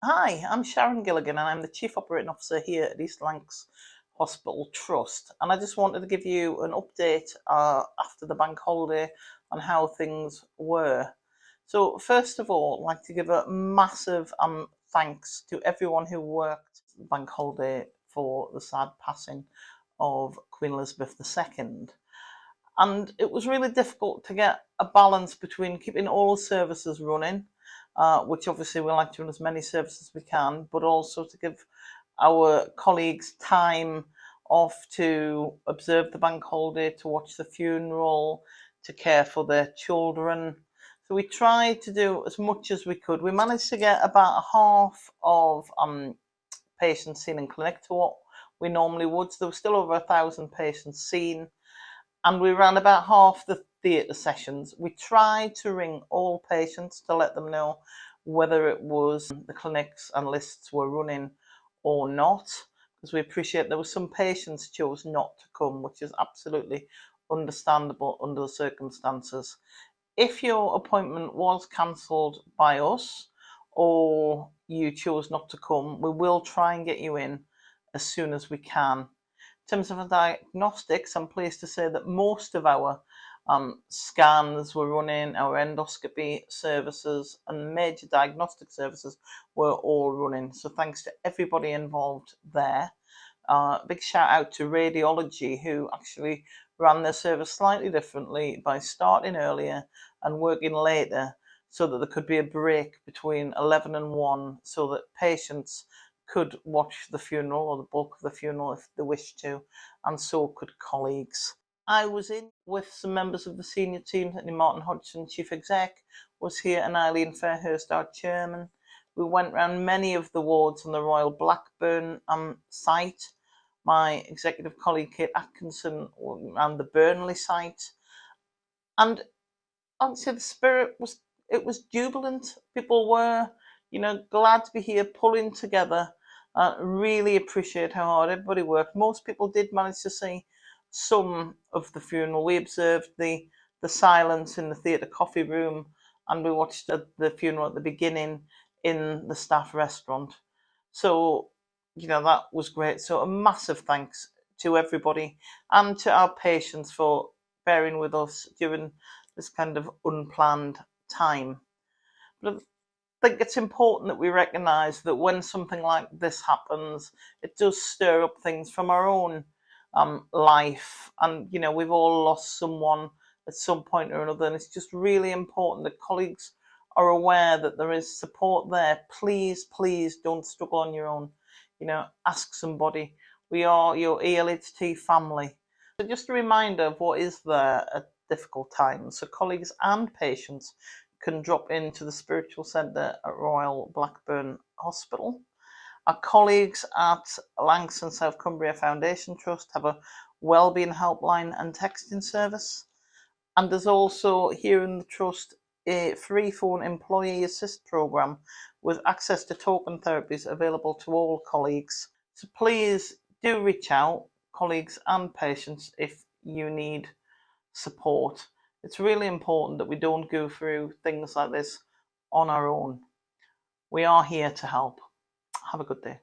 Hi, I'm Sharon Gilligan and I'm the Chief Operating Officer here at East Lancs Hospital Trust. And I just wanted to give you an update after the bank holiday on how things were. So first of all, I'd like to give a massive thanks to everyone who worked the bank holiday for the sad passing of Queen Elizabeth II. And it was really difficult to get a balance between keeping all services running, which obviously we like to run as many services as we can, but also to give our colleagues time off to observe the bank holiday, to watch the funeral, to care for their children. So we tried to do as much as we could. We managed to get about half of patients seen in clinic to what we normally would. So there was still over 1,000 patients seen, and we ran about half the theatre sessions. We tried to ring all patients to let them know whether it was the clinics and lists were running or not, because we appreciate there were some patients chose not to come, which is absolutely understandable under the circumstances. If your appointment was cancelled by us or you chose not to come, we will try and get you in as soon as we can. In terms of diagnostics, I'm pleased to say that most of our scans were running, our endoscopy services and major diagnostic services were all running. So thanks to everybody involved there. Big shout out to radiology, who actually ran their service slightly differently by starting earlier and working later, so that there could be a break between 11 and 1 so that patients could watch the funeral or the bulk of the funeral if they wished to, and so could colleagues. I was in with some members of the senior team. Martin Hodgson, Chief Exec, was here, and Eileen Fairhurst, our Chairman. We went round many of the wards on the Royal Blackburn site. My executive colleague Kate Atkinson ran the Burnley site. And I'd say the spirit was jubilant. People were, glad to be here, pulling together. Really appreciate how hard everybody worked. Most people did manage to see some of the funeral. We observed the silence in the theatre coffee room, and we watched the funeral at the beginning in the staff restaurant. So, that was great. So a massive thanks to everybody and to our patients for bearing with us during this kind of unplanned time. But I think it's important that we recognise that when something like this happens, it does stir up things from our own life. And, we've all lost someone at some point or another. And it's just really important that colleagues are aware that there is support there. Please, please don't struggle on your own. Ask somebody. We are your ELHT family. So just a reminder of what is there at difficult times. So colleagues and patients can drop into the Spiritual Centre at Royal Blackburn Hospital. Our colleagues at Lancs and South Cumbria Foundation Trust have a wellbeing helpline and texting service. And there's also here in the Trust a free phone employee assist programme with access to token therapies available to all colleagues. So please do reach out, colleagues and patients, if you need support. It's really important that we don't go through things like this on our own. We are here to help. Have a good day.